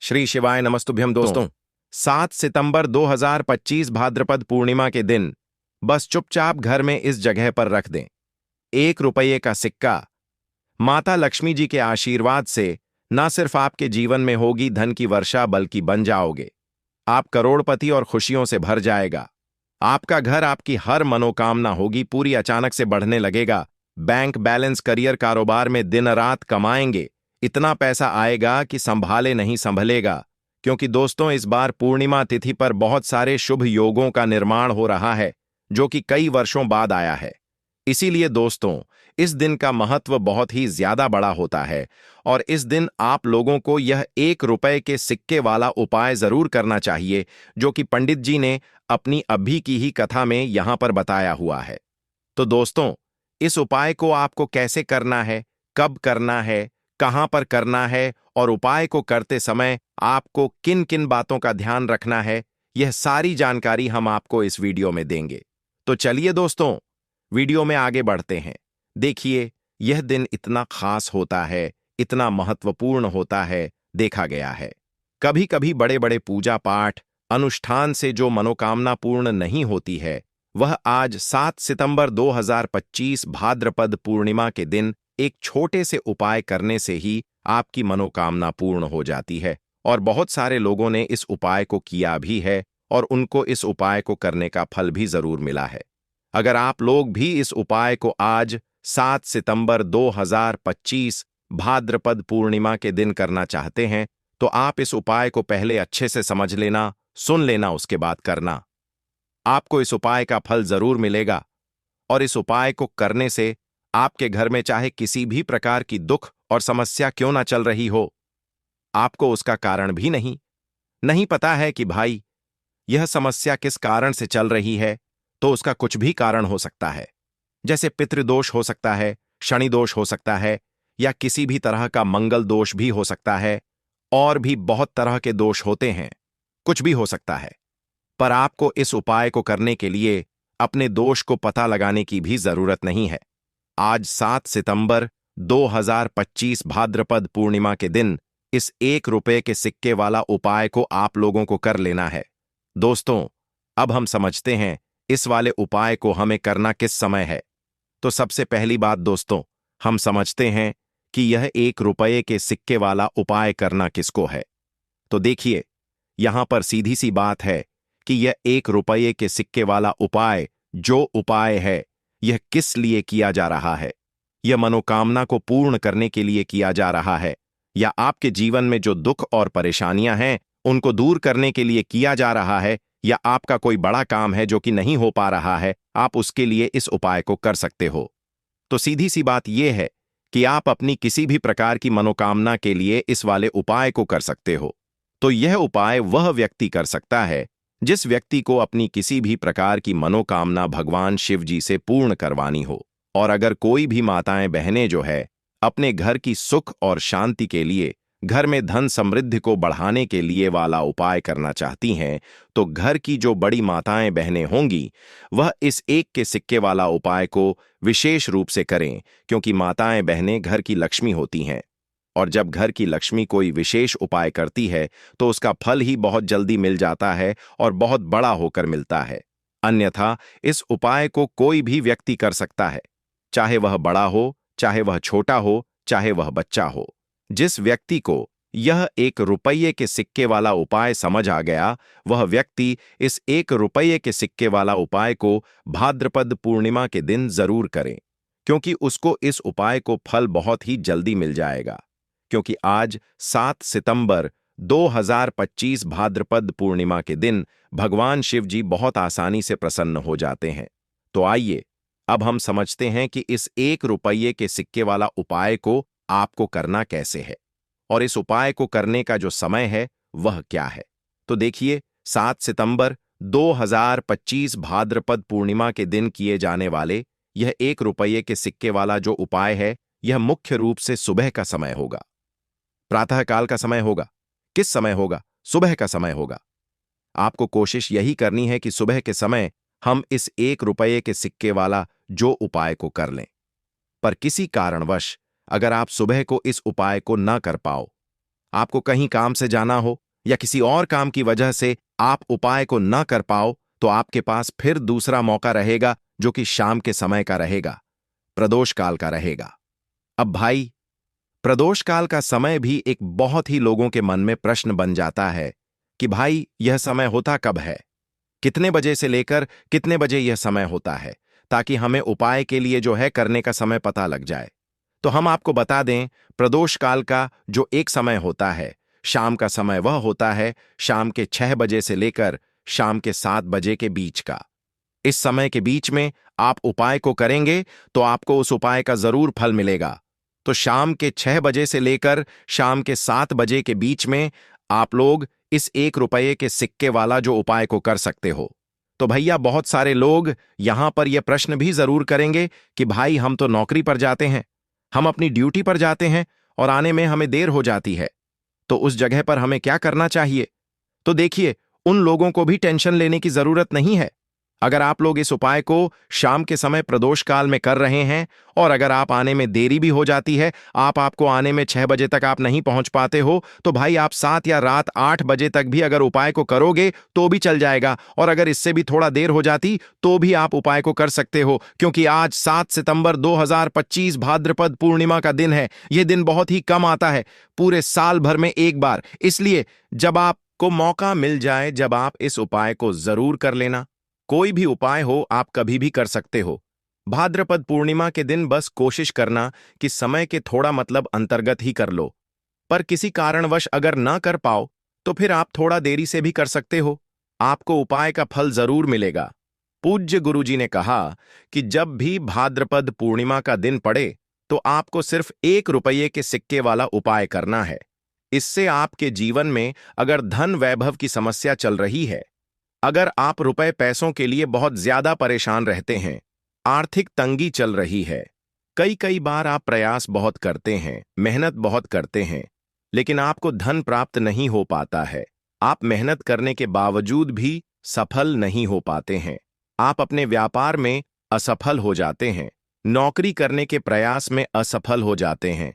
श्री शिवाय नमस्तुभ्यम दोस्तों। 7 सितंबर 2025 भाद्रपद पूर्णिमा के दिन बस चुपचाप घर में इस जगह पर रख दें 1 रुपये का सिक्का। माता लक्ष्मी जी के आशीर्वाद से न सिर्फ आपके जीवन में होगी धन की वर्षा बल्कि बन जाओगे आप करोड़पति और खुशियों से भर जाएगा। आपका घर, आपकी हर मनोकामना होगी पूरी, अचानक से बढ़ने लगेगा। बैंक बैलेंस, करियर, कारोबार में दिन रात कमाएंगे, इतना पैसा आएगा कि संभाले नहीं संभलेगा। क्योंकि दोस्तों, इस बार पूर्णिमा तिथि पर बहुत सारे शुभ योगों का निर्माण हो रहा है जो कि कई वर्षों बाद आया है। इसीलिए दोस्तों, इस दिन का महत्व बहुत ही ज्यादा बड़ा होता है और इस दिन आप लोगों को यह 1 रुपये के सिक्के वाला उपाय जरूर करना चाहिए जो कि पंडित जी ने अपनी अभी की ही कथा में यहां पर बताया हुआ है। तो दोस्तों, इस उपाय को आपको कैसे करना है, कब करना है, कहां पर करना है और उपाय को करते समय आपको किन किन बातों का ध्यान रखना है, यह सारी जानकारी हम आपको इस वीडियो में देंगे। तो चलिए दोस्तों, वीडियो में आगे बढ़ते हैं। देखिए, यह दिन इतना खास होता है, इतना महत्वपूर्ण होता है, देखा गया है कभी कभी बड़े बड़े पूजा पाठ अनुष्ठान से जो मनोकामना पूर्ण नहीं होती है, वह आज 7 सितंबर 2025 भाद्रपद पूर्णिमा के दिन एक छोटे से उपाय करने से ही आपकी मनोकामना पूर्ण हो जाती है। और बहुत सारे लोगों ने इस उपाय को किया भी है और उनको इस उपाय को करने का फल भी जरूर मिला है। अगर आप लोग भी इस उपाय को आज 7 सितंबर 2025 भाद्रपद पूर्णिमा के दिन करना चाहते हैं, तो आप इस उपाय को पहले अच्छे से समझ लेना, सुन लेना, उसके बाद करना। आपको इस उपाय का फल जरूर मिलेगा और इस उपाय को करने से आपके घर में चाहे किसी भी प्रकार की दुख और समस्या क्यों ना चल रही हो, आपको उसका कारण भी नहीं पता है कि भाई यह समस्या किस कारण से चल रही है, तो उसका कुछ भी कारण हो सकता है। जैसे पितृदोष हो सकता है, शनि दोष हो सकता है, या किसी भी तरह का मंगल दोष भी हो सकता है, और भी बहुत तरह के दोष होते हैं, कुछ भी हो सकता है। पर आपको इस उपाय को करने के लिए अपने दोष को पता लगाने की भी जरूरत नहीं है। आज 7 सितंबर 2025 भाद्रपद पूर्णिमा के दिन इस 1 रुपये के सिक्के वाला उपाय को आप लोगों को कर लेना है। दोस्तों, अब हम समझते हैं इस वाले उपाय को हमें करना किस समय है। तो सबसे पहली बात दोस्तों, हम समझते हैं कि यह 1 रुपये के सिक्के वाला उपाय करना किसको है। तो देखिए, यहां पर सीधी सी बात है कि यह 1 रुपये के सिक्के वाला उपाय जो उपाय है, यह किस लिए किया जा रहा है। यह मनोकामना को पूर्ण करने के लिए किया जा रहा है, या आपके जीवन में जो दुख और परेशानियां हैं उनको दूर करने के लिए किया जा रहा है, या आपका कोई बड़ा काम है जो कि नहीं हो पा रहा है, आप उसके लिए इस उपाय को कर सकते हो। तो सीधी सी बात यह है कि आप अपनी किसी भी प्रकार की मनोकामना के लिए इस वाले उपाय को कर सकते हो। तो यह उपाय वह व्यक्ति कर सकता है जिस व्यक्ति को अपनी किसी भी प्रकार की मनोकामना भगवान शिव जी से पूर्ण करवानी हो। और अगर कोई भी माताएं बहनें जो है अपने घर की सुख और शांति के लिए, घर में धन समृद्धि को बढ़ाने के लिए वाला उपाय करना चाहती हैं, तो घर की जो बड़ी माताएं बहनें होंगी वह इस 1 के सिक्के वाला उपाय को विशेष रूप से करें, क्योंकि माताएं बहनें घर की लक्ष्मी होती हैं। और जब घर की लक्ष्मी कोई विशेष उपाय करती है तो उसका फल ही बहुत जल्दी मिल जाता है और बहुत बड़ा होकर मिलता है। अन्यथा इस उपाय को कोई भी व्यक्ति कर सकता है, चाहे वह बड़ा हो, चाहे वह छोटा हो, चाहे वह बच्चा हो। जिस व्यक्ति को यह 1 रुपये के सिक्के वाला उपाय समझ आ गया, वह व्यक्ति इस 1 रुपये के सिक्के वाला उपाय को भाद्रपद पूर्णिमा के दिन जरूर करे, क्योंकि उसको इस उपाय को फल बहुत ही जल्दी मिल जाएगा। क्योंकि आज 7 सितंबर 2025 भाद्रपद पूर्णिमा के दिन भगवान शिव जी बहुत आसानी से प्रसन्न हो जाते हैं। तो आइए, अब हम समझते हैं कि इस 1 रुपये के सिक्के वाला उपाय को आपको करना कैसे है और इस उपाय को करने का जो समय है वह क्या है। तो देखिए, 7 सितंबर 2025 भाद्रपद पूर्णिमा के दिन किए जाने वाले यह 1 रुपये के सिक्के वाला जो उपाय है, यह मुख्य रूप से सुबह का समय होगा, प्रातःकाल का समय होगा। किस समय होगा? सुबह का समय होगा। आपको कोशिश यही करनी है कि सुबह के समय हम इस 1 रुपये के सिक्के वाला जो उपाय को कर लें। पर किसी कारणवश अगर आप सुबह को इस उपाय को न कर पाओ, आपको कहीं काम से जाना हो या किसी और काम की वजह से आप उपाय को न कर पाओ, तो आपके पास फिर दूसरा मौका रहेगा, जो कि शाम के समय का रहेगा, प्रदोष काल का रहेगा। अब भाई, प्रदोष काल का समय भी एक बहुत ही लोगों के मन में प्रश्न बन जाता है कि भाई यह समय होता कब है, कितने बजे से लेकर कितने बजे यह समय होता है, ताकि हमें उपाय के लिए जो है करने का समय पता लग जाए। तो हम आपको बता दें, प्रदोष काल का जो एक समय होता है, शाम का समय, वह होता है शाम के 6 बजे से लेकर शाम के 7 बजे के बीच का। इस समय के बीच में आप उपाय को करेंगे तो आपको उस उपाय का जरूर फल मिलेगा। तो शाम के 6 बजे से लेकर शाम के 7 बजे के बीच में आप लोग इस 1 रुपये के सिक्के वाला जो उपाय को कर सकते हो। तो भैया, बहुत सारे लोग यहां पर यह प्रश्न भी जरूर करेंगे कि भाई हम तो नौकरी पर जाते हैं, हम अपनी ड्यूटी पर जाते हैं और आने में हमें देर हो जाती है, तो उस जगह पर हमें क्या करना चाहिए? तो देखिए, उन लोगों को भी टेंशन लेने की जरूरत नहीं है। अगर आप लोग इस उपाय को शाम के समय प्रदोष काल में कर रहे हैं और अगर आप आने में देरी भी हो जाती है, आपको आने में 6 बजे तक आप नहीं पहुंच पाते हो, तो भाई आप 7 या रात 8 बजे तक भी अगर उपाय को करोगे तो भी चल जाएगा। और अगर इससे भी थोड़ा देर हो जाती तो भी आप उपाय को कर सकते हो, क्योंकि आज 7 सितंबर 2025 भाद्रपद पूर्णिमा का दिन है। यह दिन बहुत ही कम आता है, पूरे साल भर में एक बार। इसलिए जब आपको मौका मिल जाए, जब आप इस उपाय को जरूर कर लेना। कोई भी उपाय हो, आप कभी भी कर सकते हो। भाद्रपद पूर्णिमा के दिन बस कोशिश करना कि समय के थोड़ा मतलब अंतर्गत ही कर लो। पर किसी कारणवश अगर ना कर पाओ तो फिर आप थोड़ा देरी से भी कर सकते हो, आपको उपाय का फल जरूर मिलेगा। पूज्य गुरुजी ने कहा कि जब भी भाद्रपद पूर्णिमा का दिन पड़े तो आपको सिर्फ 1 रुपये के सिक्के वाला उपाय करना है। इससे आपके जीवन में अगर धन वैभव की समस्या चल रही है, अगर आप रुपए पैसों के लिए बहुत ज्यादा परेशान रहते हैं, आर्थिक तंगी चल रही है, कई कई बार आप प्रयास बहुत करते हैं, मेहनत बहुत करते हैं, लेकिन आपको धन प्राप्त नहीं हो पाता है, आप मेहनत करने के बावजूद भी सफल नहीं हो पाते हैं, आप अपने व्यापार में असफल हो जाते हैं, नौकरी करने के प्रयास में असफल हो जाते हैं,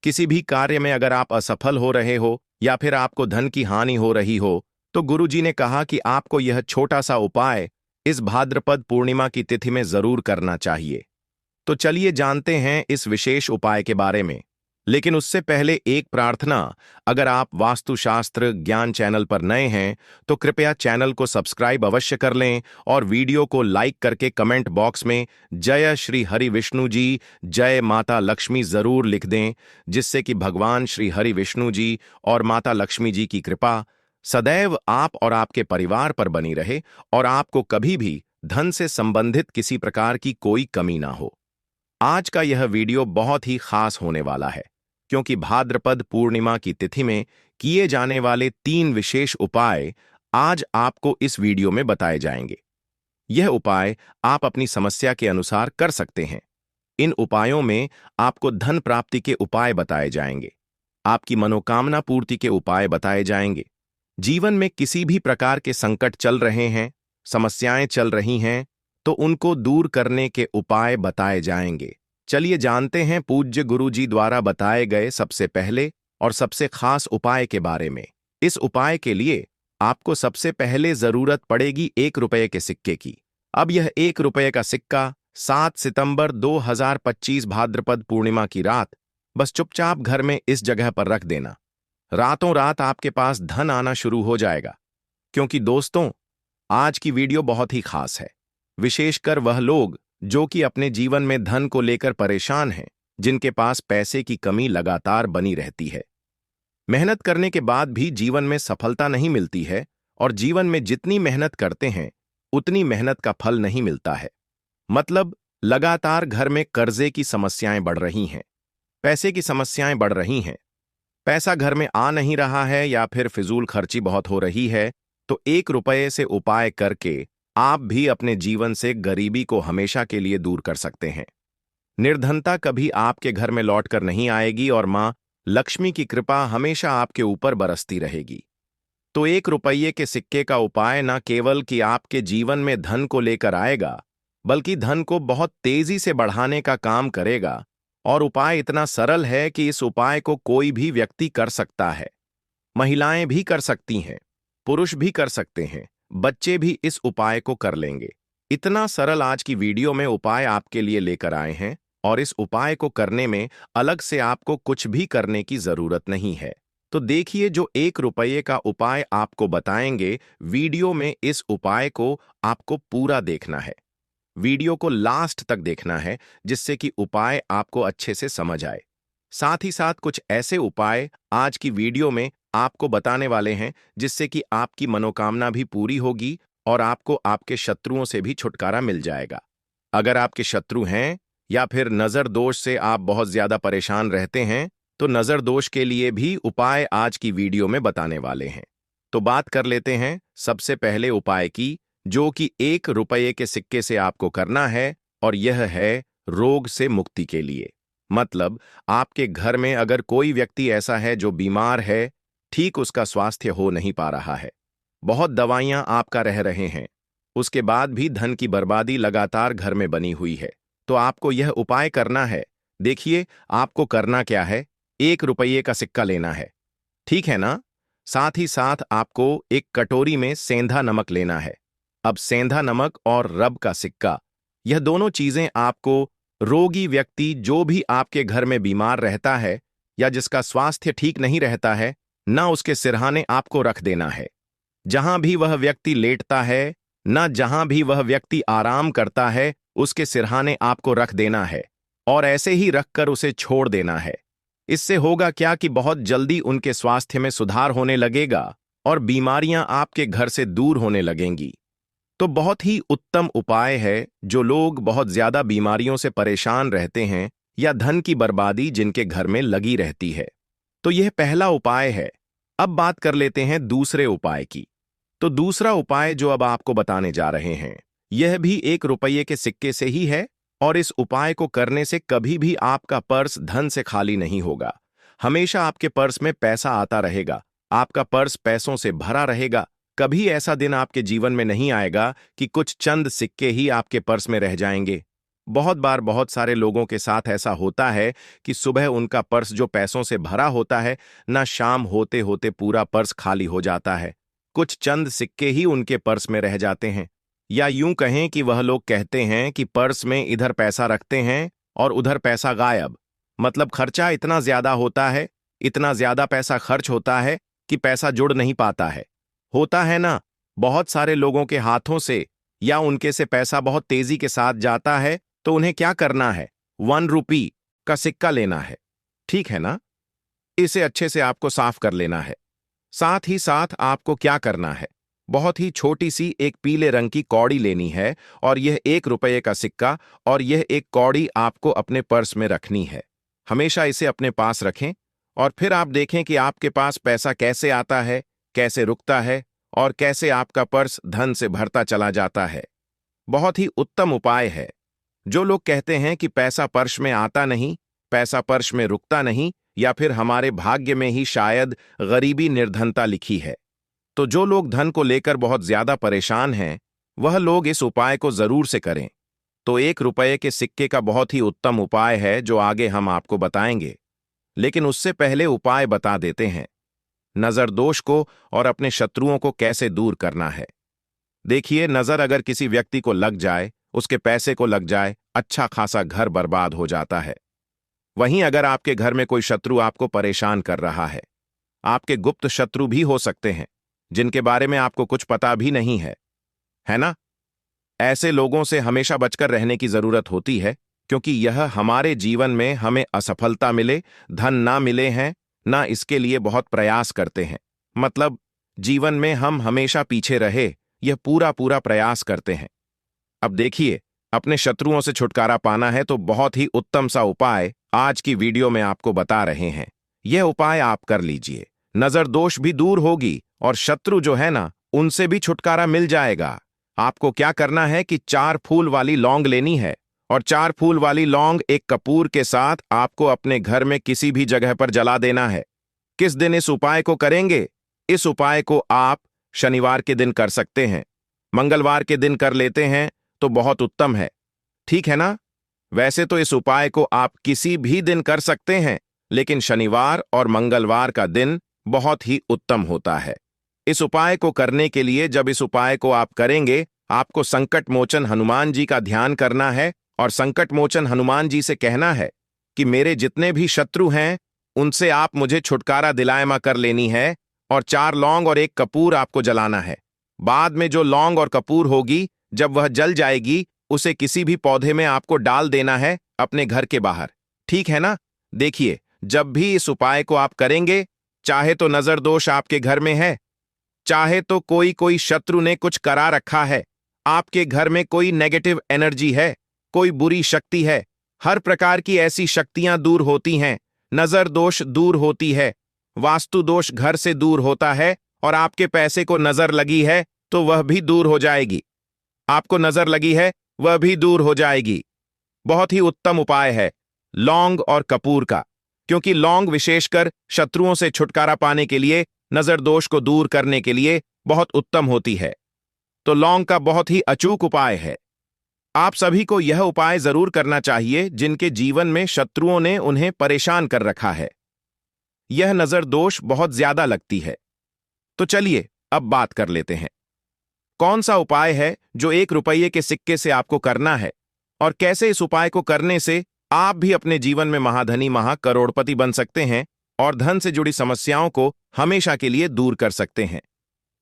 किसी भी कार्य में अगर आप असफल हो रहे हो या फिर आपको धन की हानि हो रही हो, तो गुरुजी ने कहा कि आपको यह छोटा सा उपाय इस भाद्रपद पूर्णिमा की तिथि में जरूर करना चाहिए। तो चलिए जानते हैं इस विशेष उपाय के बारे में। लेकिन उससे पहले एक प्रार्थना, अगर आप वास्तुशास्त्र ज्ञान चैनल पर नए हैं तो कृपया चैनल को सब्सक्राइब अवश्य कर लें और वीडियो को लाइक करके कमेंट बॉक्स में जय श्री हरि विष्णु जी, जय माता लक्ष्मी जरूर लिख दें, जिससे कि भगवान श्री हरि विष्णु जी और माता लक्ष्मी जी की कृपा सदैव आप और आपके परिवार पर बनी रहे और आपको कभी भी धन से संबंधित किसी प्रकार की कोई कमी ना हो। आज का यह वीडियो बहुत ही खास होने वाला है, क्योंकि भाद्रपद पूर्णिमा की तिथि में किए जाने वाले 3 विशेष उपाय आज आपको इस वीडियो में बताए जाएंगे। यह उपाय आप अपनी समस्या के अनुसार कर सकते हैं। इन उपायों में आपको धन प्राप्ति के उपाय बताए जाएंगे, आपकी मनोकामना पूर्ति के उपाय बताए जाएंगे। जीवन में किसी भी प्रकार के संकट चल रहे हैं, समस्याएं चल रही हैं, तो उनको दूर करने के उपाय बताए जाएंगे। चलिए जानते हैं पूज्य गुरुजी द्वारा बताए गए सबसे पहले और सबसे खास उपाय के बारे में। इस उपाय के लिए आपको सबसे पहले जरूरत पड़ेगी 1 रुपये के सिक्के की। अब यह 1 रुपये का सिक्का 7 सितंबर 2025 भाद्रपद पूर्णिमा की रात बस चुपचाप घर में इस जगह पर रख देना। रातों रात आपके पास धन आना शुरू हो जाएगा। क्योंकि दोस्तों, आज की वीडियो बहुत ही खास है, विशेषकर वह लोग जो कि अपने जीवन में धन को लेकर परेशान हैं, जिनके पास पैसे की कमी लगातार बनी रहती है, मेहनत करने के बाद भी जीवन में सफलता नहीं मिलती है और जीवन में जितनी मेहनत करते हैं उतनी मेहनत का फल नहीं मिलता है। मतलब लगातार घर में कर्जे की समस्याएं बढ़ रही हैं, पैसे की समस्याएं बढ़ रही हैं, पैसा घर में आ नहीं रहा है या फिर फिजूल खर्ची बहुत हो रही है। तो 1 रुपये से उपाय करके आप भी अपने जीवन से गरीबी को हमेशा के लिए दूर कर सकते हैं। निर्धनता कभी आपके घर में लौटकर नहीं आएगी और मां लक्ष्मी की कृपा हमेशा आपके ऊपर बरसती रहेगी। तो 1 रुपये के सिक्के का उपाय न केवल कि आपके जीवन में धन को लेकर आएगा, बल्कि धन को बहुत तेजी से बढ़ाने का काम करेगा। और उपाय इतना सरल है कि इस उपाय को कोई भी व्यक्ति कर सकता है। महिलाएं भी कर सकती हैं, पुरुष भी कर सकते हैं, बच्चे भी इस उपाय को कर लेंगे। इतना सरल आज की वीडियो में उपाय आपके लिए लेकर आए हैं और इस उपाय को करने में अलग से आपको कुछ भी करने की जरूरत नहीं है। तो देखिए, जो 1 रुपये का उपाय आपको बताएंगे, वीडियो में इस उपाय को आपको पूरा देखना है। वीडियो को लास्ट तक देखना है जिससे कि उपाय आपको अच्छे से समझ आए। साथ ही साथ कुछ ऐसे उपाय आज की वीडियो में आपको बताने वाले हैं जिससे कि आपकी मनोकामना भी पूरी होगी और आपको आपके शत्रुओं से भी छुटकारा मिल जाएगा। अगर आपके शत्रु हैं या फिर नजर दोष से आप बहुत ज्यादा परेशान रहते हैं, तो नजर दोष के लिए भी उपाय आज की वीडियो में बताने वाले हैं। तो बात कर लेते हैं सबसे पहले उपाय की, जो कि 1 रुपये के सिक्के से आपको करना है, और यह है रोग से मुक्ति के लिए। मतलब आपके घर में अगर कोई व्यक्ति ऐसा है जो बीमार है, ठीक उसका स्वास्थ्य हो नहीं पा रहा है, बहुत दवाइयां आपका रह रहे हैं, उसके बाद भी धन की बर्बादी लगातार घर में बनी हुई है, तो आपको यह उपाय करना है। देखिए, आपको करना क्या है, 1 रुपये का सिक्का लेना है, ठीक है ना। साथ ही साथ आपको एक कटोरी में सेंधा नमक लेना है। अब सेंधा नमक और रब का सिक्का, यह दोनों चीजें आपको रोगी व्यक्ति जो भी आपके घर में बीमार रहता है या जिसका स्वास्थ्य ठीक नहीं रहता है, ना उसके सिरहाने आपको रख देना है। जहां भी वह व्यक्ति लेटता है, ना जहां भी वह व्यक्ति आराम करता है, उसके सिरहाने आपको रख देना है और ऐसे ही रखकर उसे छोड़ देना है। इससे होगा क्या कि बहुत जल्दी उनके स्वास्थ्य में सुधार होने लगेगा और बीमारियां आपके घर से दूर होने लगेंगी। तो बहुत ही उत्तम उपाय है जो लोग बहुत ज्यादा बीमारियों से परेशान रहते हैं या धन की बर्बादी जिनके घर में लगी रहती है। तो यह पहला उपाय है। अब बात कर लेते हैं दूसरे उपाय की। तो दूसरा उपाय जो अब आपको बताने जा रहे हैं, यह भी 1 रुपये के सिक्के से ही है और इस उपाय को करने से कभी भी आपका पर्स धन से खाली नहीं होगा। हमेशा आपके पर्स में पैसा आता रहेगा, आपका पर्स पैसों से भरा रहेगा। कभी ऐसा दिन आपके जीवन में नहीं आएगा कि कुछ चंद सिक्के ही आपके पर्स में रह जाएंगे। बहुत बार बहुत सारे लोगों के साथ ऐसा होता है कि सुबह उनका पर्स जो पैसों से भरा होता है, ना शाम होते होते पूरा पर्स खाली हो जाता है। कुछ चंद सिक्के ही उनके पर्स में रह जाते हैं। या यूं कहें कि वह लोग कहते हैं कि पर्स में इधर पैसा रखते हैं और उधर पैसा गायब। मतलब खर्चा इतना ज्यादा होता है, इतना ज्यादा पैसा खर्च होता है कि पैसा जुड़ नहीं पाता है। होता है ना, बहुत सारे लोगों के हाथों से या उनके से पैसा बहुत तेजी के साथ जाता है, तो उन्हें क्या करना है, 1 रुपये का सिक्का लेना है, ठीक है ना। इसे अच्छे से आपको साफ कर लेना है। साथ ही साथ आपको क्या करना है, बहुत ही छोटी सी एक पीले रंग की कौड़ी लेनी है और यह 1 रुपये का सिक्का और यह एक कौड़ी आपको अपने पर्स में रखनी है। हमेशा इसे अपने पास रखें और फिर आप देखें कि आपके पास पैसा कैसे आता है, कैसे रुकता है और कैसे आपका पर्स धन से भरता चला जाता है। बहुत ही उत्तम उपाय है। जो लोग कहते हैं कि पैसा पर्स में आता नहीं, पैसा पर्स में रुकता नहीं, या फिर हमारे भाग्य में ही शायद गरीबी निर्धनता लिखी है, तो जो लोग धन को लेकर बहुत ज्यादा परेशान हैं, वह लोग इस उपाय को जरूर से करें। तो 1 रुपये के सिक्के का बहुत ही उत्तम उपाय है जो आगे हम आपको बताएंगे, लेकिन उससे पहले उपाय बता देते हैं नजर दोष को और अपने शत्रुओं को कैसे दूर करना है। देखिए, नजर अगर किसी व्यक्ति को लग जाए, उसके पैसे को लग जाए, अच्छा खासा घर बर्बाद हो जाता है। वहीं अगर आपके घर में कोई शत्रु आपको परेशान कर रहा है, आपके गुप्त शत्रु भी हो सकते हैं जिनके बारे में आपको कुछ पता भी नहीं है ना। ऐसे लोगों से हमेशा बचकर रहने की जरूरत होती है, क्योंकि यह हमारे जीवन में हमें असफलता मिले, धन ना मिले हैं, ना इसके लिए बहुत प्रयास करते हैं। मतलब जीवन में हम हमेशा पीछे रहे, यह पूरा पूरा प्रयास करते हैं। अब देखिए, अपने शत्रुओं से छुटकारा पाना है तो बहुत ही उत्तम सा उपाय आज की वीडियो में आपको बता रहे हैं। यह उपाय आप कर लीजिए, नजर दोष भी दूर होगी और शत्रु जो है ना, उनसे भी छुटकारा मिल जाएगा। आपको क्या करना है कि 4 फूल वाली लौंग लेनी है और 4 फूल वाली लौंग एक कपूर के साथ आपको अपने घर में किसी भी जगह पर जला देना है। किस दिन इस उपाय को करेंगे? इस उपाय को आप शनिवार के दिन कर सकते हैं, मंगलवार के दिन कर लेते हैं तो बहुत उत्तम है, ठीक है ना। वैसे तो इस उपाय को आप किसी भी दिन कर सकते हैं, लेकिन शनिवार और मंगलवार का दिन बहुत ही उत्तम होता है। इस उपाय को करने के लिए जब इस उपाय को आप करेंगे, आपको संकट मोचन हनुमान जी का ध्यान करना है और संकट मोचन हनुमान जी से कहना है कि मेरे जितने भी शत्रु हैं उनसे आप मुझे छुटकारा दिलायमा कर लेनी है, और 4 लौंग और 1 कपूर आपको जलाना है। बाद में जो लौंग और कपूर होगी, जब वह जल जाएगी, उसे किसी भी पौधे में आपको डाल देना है अपने घर के बाहर। ठीक है ना? देखिए, जब भी इस उपाय को आप करेंगे, चाहे तो नजर दोष आपके घर में है, चाहे तो कोई शत्रु ने कुछ करा रखा है, आपके घर में कोई नेगेटिव एनर्जी है, कोई बुरी शक्ति है, हर प्रकार की ऐसी शक्तियां दूर होती हैं। नजर दोष दूर होती है, वास्तु दोष घर से दूर होता है, और आपके पैसे को नजर लगी है तो वह भी दूर हो जाएगी। आपको नजर लगी है, वह भी दूर हो जाएगी। बहुत ही उत्तम उपाय है लौंग और कपूर का, क्योंकि लौंग विशेषकर शत्रुओं से छुटकारा पाने के लिए, नजर दोष को दूर करने के लिए बहुत उत्तम होती है। तो लौंग का बहुत ही अचूक उपाय है। आप सभी को यह उपाय जरूर करना चाहिए जिनके जीवन में शत्रुओं ने उन्हें परेशान कर रखा है। यह नजर दोष बहुत ज्यादा लगती है। तो चलिए अब बात कर लेते हैं, कौन सा उपाय है जो 1 रुपये के सिक्के से आपको करना है, और कैसे इस उपाय को करने से आप भी अपने जीवन में महाधनी महाकरोड़पति बन सकते हैं और धन से जुड़ी समस्याओं को हमेशा के लिए दूर कर सकते हैं।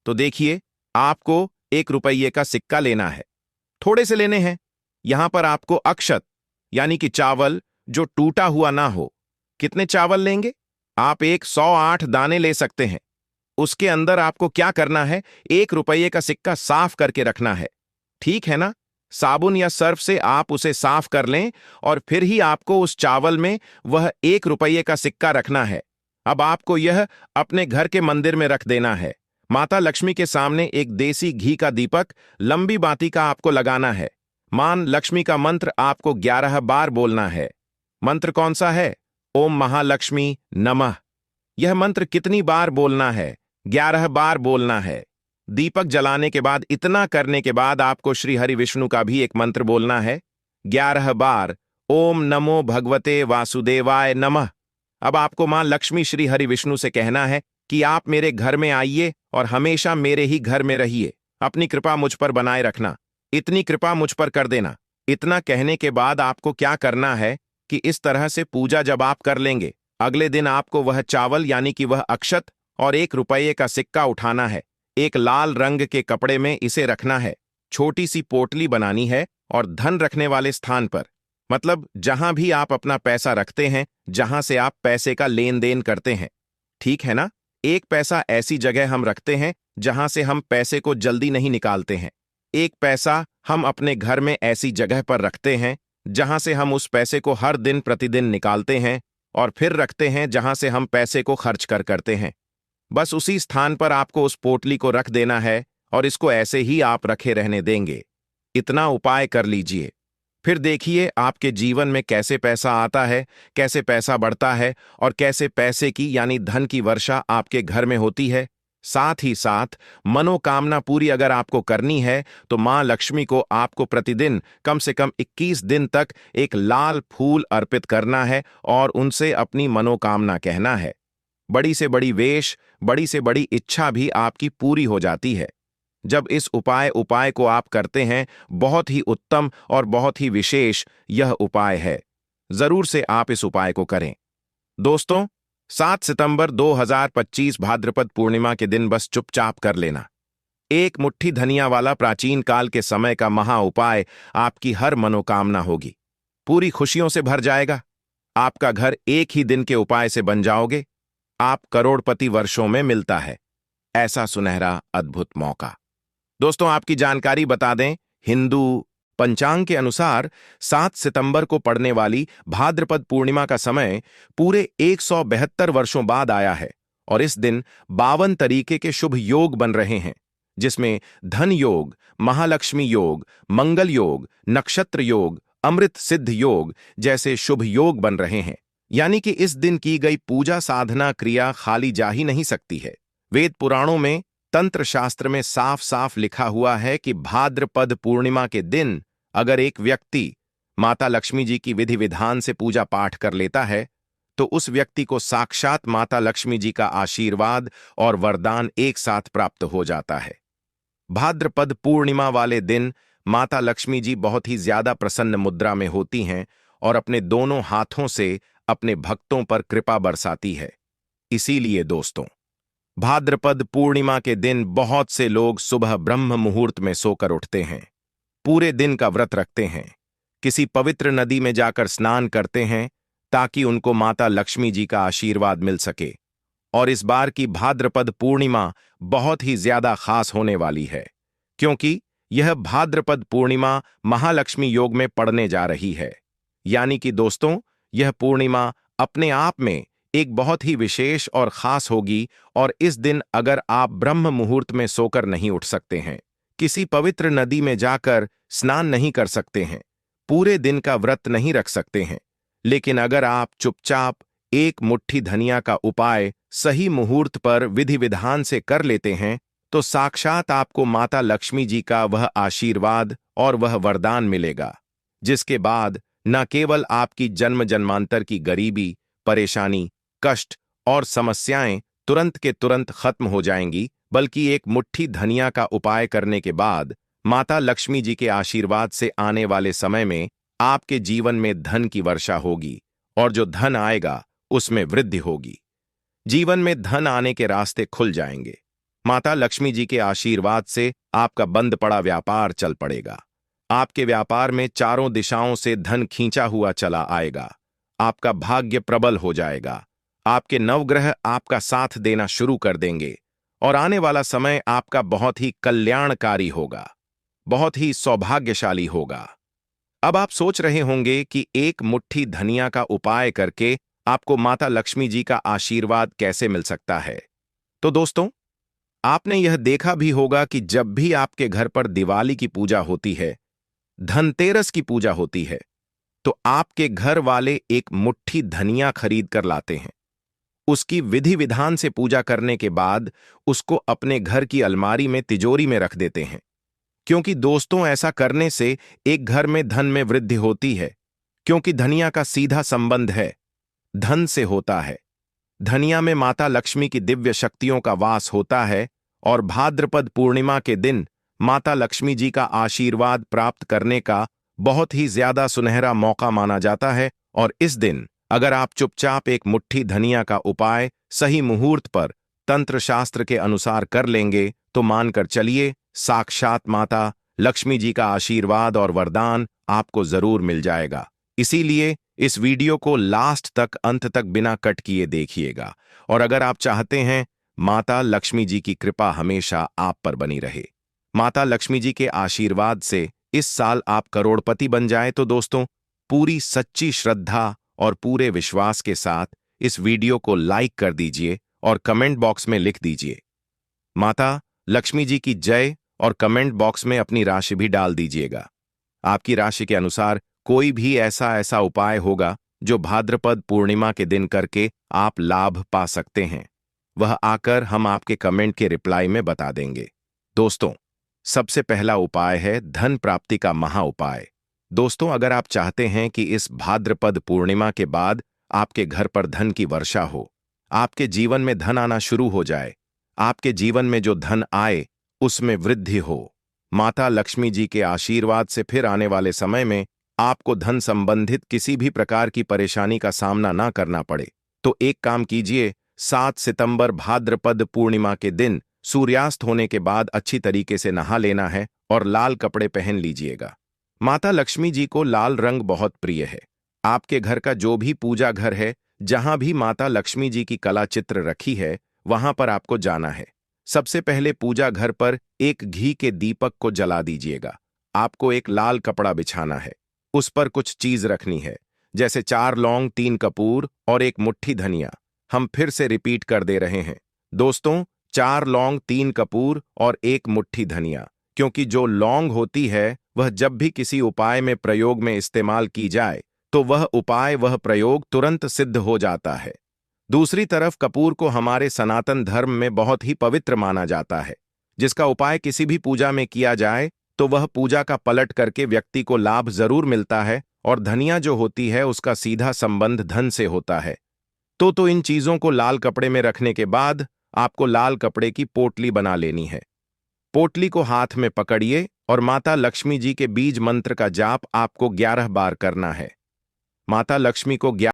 तो देखिए, आपको 1 रुपये का सिक्का लेना है। थोड़े से लेने हैं। यहां पर आपको अक्षत यानी कि चावल जो टूटा हुआ ना हो। कितने चावल लेंगे? आप 108 दाने ले सकते हैं। उसके अंदर आपको क्या करना है, 1 रुपये का सिक्का साफ करके रखना है। ठीक है ना? साबुन या सर्फ से आप उसे साफ कर लें और फिर ही आपको उस चावल में वह 1 रुपये का सिक्का रखना है। अब आपको यह अपने घर के मंदिर में रख देना है। माता लक्ष्मी के सामने एक देसी घी का दीपक लंबी बाती का आपको लगाना है। मां लक्ष्मी का मंत्र आपको 11 बार बोलना है। मंत्र कौन सा है? ओम महालक्ष्मी नमः। यह मंत्र कितनी बार बोलना है? 11 बार बोलना है। दीपक जलाने के बाद, इतना करने के बाद आपको श्री हरि विष्णु का भी एक मंत्र बोलना है 11 बार, ओम नमो भगवते वासुदेवाय नमः। अब आपको मां लक्ष्मी श्री हरि विष्णु से कहना है कि आप मेरे घर में आइए और हमेशा मेरे ही घर में रहिए। अपनी कृपा मुझ पर बनाए रखना। इतनी कृपा मुझ पर कर देना। इतना कहने के बाद आपको क्या करना है कि इस तरह से पूजा जब आप कर लेंगे, अगले दिन आपको वह चावल यानी कि वह अक्षत और 1 रुपये का सिक्का उठाना है। एक लाल रंग के कपड़े में इसे रखना है। छोटी सी पोटली बनानी है और धन रखने वाले स्थान पर, मतलब जहां भी आप अपना पैसा रखते हैं, जहां से आप पैसे का लेन देन करते हैं, ठीक है ना? 1 पैसा ऐसी जगह हम रखते हैं जहां से हम पैसे को जल्दी नहीं निकालते हैं। 1 पैसा हम अपने घर में ऐसी जगह पर रखते हैं जहां से हम उस पैसे को हर दिन प्रतिदिन निकालते हैं और फिर रखते हैं जहां से हम पैसे को खर्च करते हैं। बस उसी स्थान पर आपको उस पोटली को रख देना है और इसको ऐसे ही आप रखे रहने देंगे। इतना उपाय कर लीजिए, फिर देखिए आपके जीवन में कैसे पैसा आता है, कैसे पैसा बढ़ता है और कैसे पैसे की यानी धन की वर्षा आपके घर में होती है। साथ ही साथ मनोकामना पूरी अगर आपको करनी है तो मां लक्ष्मी को आपको प्रतिदिन कम से कम 21 दिन तक एक लाल फूल अर्पित करना है और उनसे अपनी मनोकामना कहना है। बड़ी से बड़ी वेश, बड़ी से बड़ी इच्छा भी आपकी पूरी हो जाती है जब इस उपाय को आप करते हैं। बहुत ही उत्तम और बहुत ही विशेष यह उपाय है। जरूर से आप इस उपाय को करें। दोस्तों, 7 सितंबर 2025 भाद्रपद पूर्णिमा के दिन बस चुपचाप कर लेना। 1 मुट्ठी धनिया वाला प्राचीन काल के समय का महा उपाय आपकी हर मनोकामना होगी, पूरी खुशियों से भर जाएगा। आपका घर एक ही दिन के उपाय से बन जाओगे। आप करोड़पति वर्षों में मिलता है ऐसा सुनहरा अद्भुत मौका। दोस्तों, आपकी जानकारी बता दें, हिंदू पंचांग के अनुसार 7 सितंबर को पड़ने वाली भाद्रपद पूर्णिमा का समय पूरे 172 वर्षों बाद आया है और इस दिन 52 तरीके के शुभ योग बन रहे हैं, जिसमें धन योग, महालक्ष्मी योग, मंगल योग, नक्षत्र योग, अमृत सिद्ध योग जैसे शुभ योग बन रहे हैं। यानी कि इस दिन की गई पूजा साधना क्रिया खाली जा ही नहीं सकती है। वेद पुराणों में, तंत्र शास्त्र में साफ साफ लिखा हुआ है कि भाद्रपद पूर्णिमा के दिन अगर एक व्यक्ति माता लक्ष्मी जी की विधि विधान से पूजा पाठ कर लेता है तो उस व्यक्ति को साक्षात माता लक्ष्मी जी का आशीर्वाद और वरदान एक साथ प्राप्त हो जाता है। भाद्रपद पूर्णिमा वाले दिन माता लक्ष्मी जी बहुत ही ज्यादा प्रसन्न मुद्रा में होती हैं और अपने दोनों हाथों से अपने भक्तों पर कृपा बरसाती है। इसीलिए दोस्तों, भाद्रपद पूर्णिमा के दिन बहुत से लोग सुबह ब्रह्म मुहूर्त में सोकर उठते हैं, पूरे दिन का व्रत रखते हैं, किसी पवित्र नदी में जाकर स्नान करते हैं ताकि उनको माता लक्ष्मी जी का आशीर्वाद मिल सके। और इस बार की भाद्रपद पूर्णिमा बहुत ही ज्यादा खास होने वाली है, क्योंकि यह भाद्रपद पूर्णिमा महालक्ष्मी योग में पड़ने जा रही है। यानी कि दोस्तों, यह पूर्णिमा अपने आप में एक बहुत ही विशेष और खास होगी। और इस दिन अगर आप ब्रह्म मुहूर्त में सोकर नहीं उठ सकते हैं, किसी पवित्र नदी में जाकर स्नान नहीं कर सकते हैं, पूरे दिन का व्रत नहीं रख सकते हैं, लेकिन अगर आप चुपचाप एक मुट्ठी धनिया का उपाय सही मुहूर्त पर विधि विधान से कर लेते हैं, तो साक्षात आपको माता लक्ष्मी जी का वह आशीर्वाद और वह वरदान मिलेगा, जिसके बाद न केवल आपकी जन्म जन्मांतर की गरीबी, परेशानी, कष्ट और समस्याएं तुरंत के तुरंत खत्म हो जाएंगी, बल्कि एक मुट्ठी धनिया का उपाय करने के बाद माता लक्ष्मी जी के आशीर्वाद से आने वाले समय में आपके जीवन में धन की वर्षा होगी और जो धन आएगा उसमें वृद्धि होगी। जीवन में धन आने के रास्ते खुल जाएंगे। माता लक्ष्मी जी के आशीर्वाद से आपका बंद पड़ा व्यापार चल पड़ेगा। आपके व्यापार में चारों दिशाओं से धन खींचा हुआ चला आएगा। आपका भाग्य प्रबल हो जाएगा। आपके नवग्रह आपका साथ देना शुरू कर देंगे और आने वाला समय आपका बहुत ही कल्याणकारी होगा, बहुत ही सौभाग्यशाली होगा। अब आप सोच रहे होंगे कि एक मुट्ठी धनिया का उपाय करके आपको माता लक्ष्मी जी का आशीर्वाद कैसे मिल सकता है। तो दोस्तों, आपने यह देखा भी होगा कि जब भी आपके घर पर दिवाली की पूजा होती है, धनतेरस की पूजा होती है, तो आपके घर वाले एक मुट्ठी धनिया खरीद कर लाते हैं। उसकी विधि विधान से पूजा करने के बाद उसको अपने घर की अलमारी में तिजोरी में रख देते हैं, क्योंकि दोस्तों ऐसा करने से एक घर में धन में वृद्धि होती है, क्योंकि धनिया का सीधा संबंध है धन से होता है। धनिया में माता लक्ष्मी की दिव्य शक्तियों का वास होता है और भाद्रपद पूर्णिमा के दिन माता लक्ष्मी जी का आशीर्वाद प्राप्त करने का बहुत ही ज्यादा सुनहरा मौका माना जाता है। और इस दिन अगर आप चुपचाप एक मुट्ठी धनिया का उपाय सही मुहूर्त पर तंत्र शास्त्र के अनुसार कर लेंगे, तो मानकर चलिए साक्षात माता लक्ष्मी जी का आशीर्वाद और वरदान आपको जरूर मिल जाएगा। इसीलिए इस वीडियो को लास्ट तक, अंत तक बिना कट किए देखिएगा। और अगर आप चाहते हैं माता लक्ष्मी जी की कृपा हमेशा आप पर बनी रहे, माता लक्ष्मी जी के आशीर्वाद से इस साल आप करोड़पति बन जाए, तो दोस्तों पूरी सच्ची श्रद्धा और पूरे विश्वास के साथ इस वीडियो को लाइक कर दीजिए और कमेंट बॉक्स में लिख दीजिए माता लक्ष्मी जी की जय, और कमेंट बॉक्स में अपनी राशि भी डाल दीजिएगा। आपकी राशि के अनुसार कोई भी ऐसा उपाय होगा जो भाद्रपद पूर्णिमा के दिन करके आप लाभ पा सकते हैं, वह आकर हम आपके कमेंट के रिप्लाई में बता देंगे। दोस्तों, सबसे पहला उपाय है धन प्राप्ति का महा उपाय। दोस्तों, अगर आप चाहते हैं कि इस भाद्रपद पूर्णिमा के बाद आपके घर पर धन की वर्षा हो, आपके जीवन में धन आना शुरू हो जाए, आपके जीवन में जो धन आए उसमें वृद्धि हो, माता लक्ष्मी जी के आशीर्वाद से फिर आने वाले समय में आपको धन संबंधित किसी भी प्रकार की परेशानी का सामना ना करना पड़े, तो एक काम कीजिए। 7 सितंबर भाद्रपद पूर्णिमा के दिन सूर्यास्त होने के बाद अच्छी तरीके से नहा लेना है और लाल कपड़े पहन लीजिएगा। माता लक्ष्मी जी को लाल रंग बहुत प्रिय है। आपके घर का जो भी पूजा घर है, जहां भी माता लक्ष्मी जी की कला चित्र रखी है, वहां पर आपको जाना है। सबसे पहले पूजा घर पर एक घी के दीपक को जला दीजिएगा। आपको एक लाल कपड़ा बिछाना है, उस पर कुछ चीज रखनी है, जैसे 4 लौंग, 3 कपूर और एक मुट्ठी धनिया। हम फिर से रिपीट कर दे रहे हैं दोस्तों, 4 लौंग, 3 कपूर और एक मुट्ठी धनिया, क्योंकि जो लौंग होती है वह जब भी किसी उपाय में प्रयोग में इस्तेमाल की जाए तो वह उपाय, वह प्रयोग तुरंत सिद्ध हो जाता है। दूसरी तरफ कपूर को हमारे सनातन धर्म में बहुत ही पवित्र माना जाता है, जिसका उपाय किसी भी पूजा में किया जाए तो वह पूजा का पलट करके व्यक्ति को लाभ जरूर मिलता है। और धनिया जो होती है उसका सीधा संबंध धन से होता है। तो इन चीजों को लाल कपड़े में रखने के बाद आपको लाल कपड़े की पोटली बना लेनी है। पोटली को हाथ में पकड़िए और माता लक्ष्मी जी के बीज मंत्र का जाप आपको 11 बार करना है। माता लक्ष्मी को